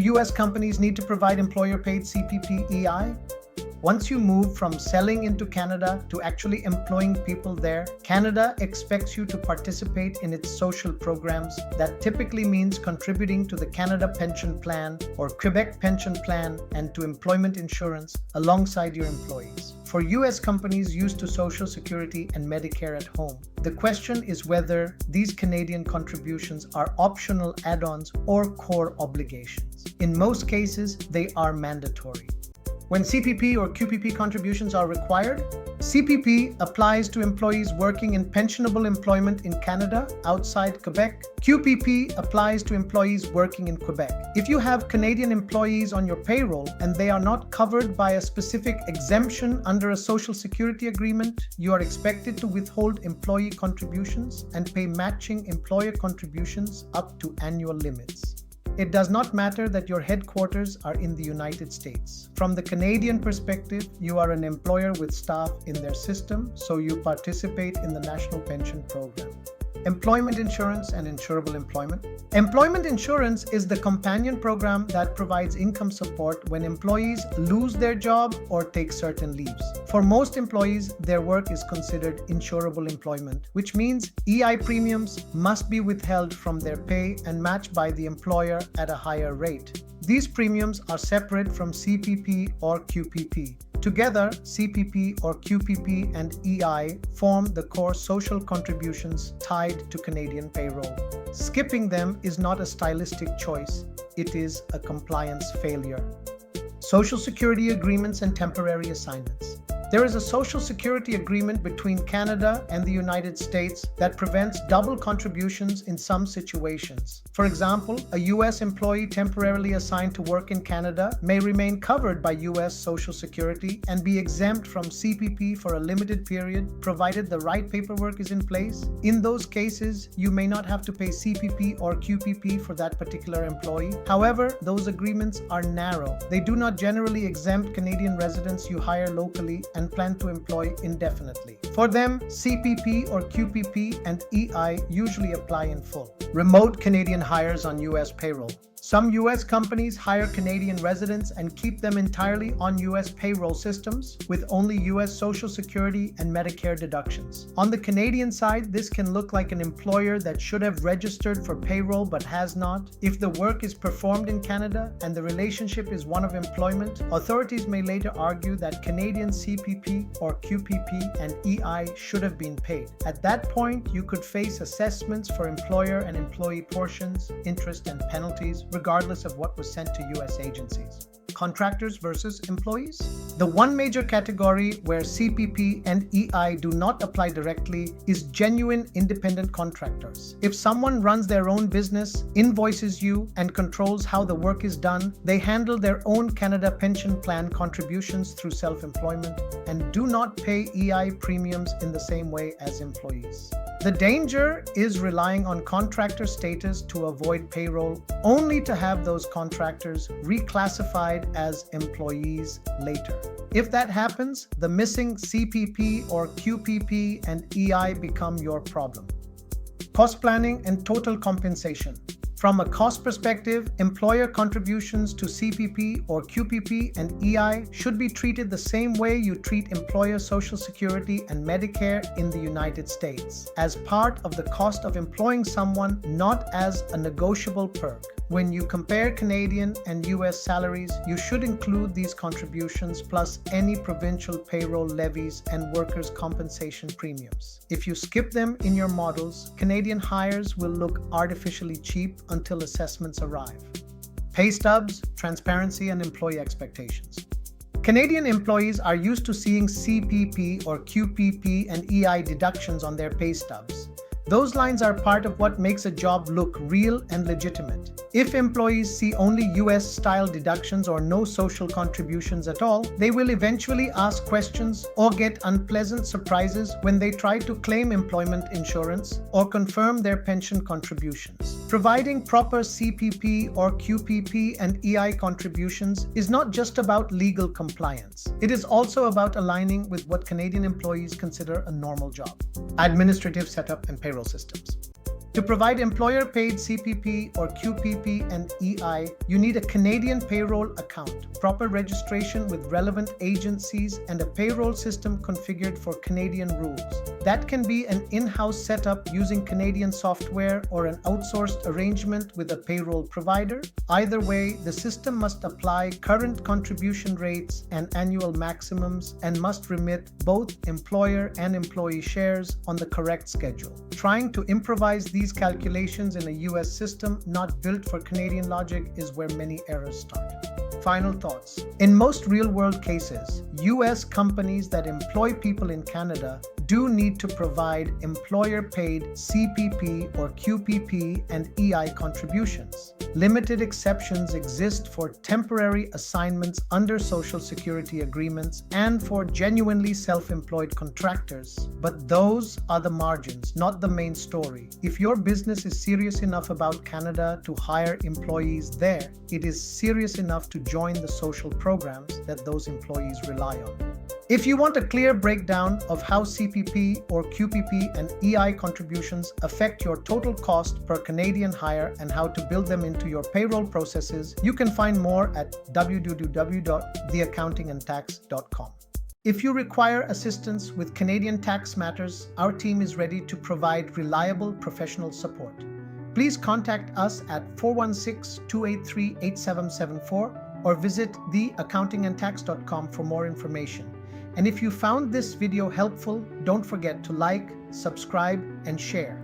US companies need to provide employer-paid CPP EI? Once you move from selling into Canada to actually employing people there, Canada expects you to participate in its social programs. That typically means contributing to the Canada Pension Plan or Quebec Pension Plan and to employment insurance alongside your employees. For US companies used to Social Security and Medicare at home, the question is whether these Canadian contributions are optional add-ons or core obligations. In most cases, they are mandatory. When CPP or QPP contributions are required, CPP applies to employees working in pensionable employment in Canada outside Quebec. QPP applies to employees working in Quebec. If you have Canadian employees on your payroll and they are not covered by a specific exemption under a Social Security agreement, you are expected to withhold employee contributions and pay matching employer contributions up to annual limits. It does not matter that your headquarters are in the United States. From the Canadian perspective, you are an employer with staff in their system, so you participate in the National Pension Program. Employment insurance and insurable employment. Employment insurance is the companion program that provides income support when employees lose their job or take certain leaves. For most employees, their work is considered insurable employment, which means EI premiums must be withheld from their pay and matched by the employer at a higher rate. These premiums are separate from CPP or QPP. Together, CPP or QPP and EI form the core social contributions tied to Canadian payroll. Skipping them is not a stylistic choice, it is a compliance failure. Social Security agreements and temporary assignments. There is a Social Security agreement between Canada and the United States that prevents double contributions in some situations. For example, a U.S. employee temporarily assigned to work in Canada may remain covered by U.S. Social Security and be exempt from CPP for a limited period, provided the right paperwork is in place. In those cases, you may not have to pay CPP or QPP for that particular employee. However, those agreements are narrow. They do not generally exempt Canadian residents you hire locally and plan to employ indefinitely. For them, CPP or QPP and EI usually apply in full. Remote Canadian hires on U.S. payroll. Some U.S. companies hire Canadian residents and keep them entirely on U.S. payroll systems with only U.S. Social Security and Medicare deductions. On the Canadian side, this can look like an employer that should have registered for payroll but has not. If the work is performed in Canada and the relationship is one of employment, authorities may later argue that Canadian CPP or QPP and EI should have been paid. At that point, you could face assessments for employer and employee portions, interest, and penalties, regardless of what was sent to U.S. agencies. Contractors versus employees. The one major category where CPP and EI do not apply directly is genuine independent contractors. If someone runs their own business, invoices you, and controls how the work is done, they handle their own Canada Pension Plan contributions through self-employment and do not pay EI premiums in the same way as employees. The danger is relying on contractor status to avoid payroll, only to have those contractors reclassified as employees later. If that happens, the missing CPP or QPP and EI become your problem. Cost planning and total compensation. From a cost perspective, employer contributions to CPP or QPP and EI should be treated the same way you treat employer Social Security and Medicare in the United States, as part of the cost of employing someone, not as a negotiable perk. When you compare Canadian and US salaries, you should include these contributions plus any provincial payroll levies and workers' compensation premiums. If you skip them in your models, Canadian hires will look artificially cheap until assessments arrive. Pay stubs, transparency, and employee expectations. Canadian employees are used to seeing CPP or QPP and EI deductions on their pay stubs. Those lines are part of what makes a job look real and legitimate. If employees see only US-style deductions or no social contributions at all, they will eventually ask questions or get unpleasant surprises when they try to claim employment insurance or confirm their pension contributions. Providing proper CPP or QPP and EI contributions is not just about legal compliance. It is also about aligning with what Canadian employees consider a normal job. Administrative setup and payroll systems. To provide employer-paid CPP or QPP and EI, you need a Canadian payroll account, proper registration with relevant agencies, and a payroll system configured for Canadian rules. That can be an in-house setup using Canadian software or an outsourced arrangement with a payroll provider. Either way, the system must apply current contribution rates and annual maximums and must remit both employer and employee shares on the correct schedule. Trying to improvise these calculations in a US system not built for Canadian logic is where many errors start. Final thoughts. In most real-world cases, US companies that employ people in Canada do need to provide employer-paid CPP or QPP and EI contributions. Limited exceptions exist for temporary assignments under Social Security agreements and for genuinely self-employed contractors. But those are the margins, not the main story. If your business is serious enough about Canada to hire employees there, it is serious enough to join the social programs that those employees rely on. If you want a clear breakdown of how CPP or QPP and EI contributions affect your total cost per Canadian hire and how to build them into your payroll processes, you can find more at www.theaccountingandtax.com. If you require assistance with Canadian tax matters, our team is ready to provide reliable professional support. Please contact us at 416-283-8774 or visit theaccountingandtax.com for more information. And if you found this video helpful, don't forget to like, subscribe, and share.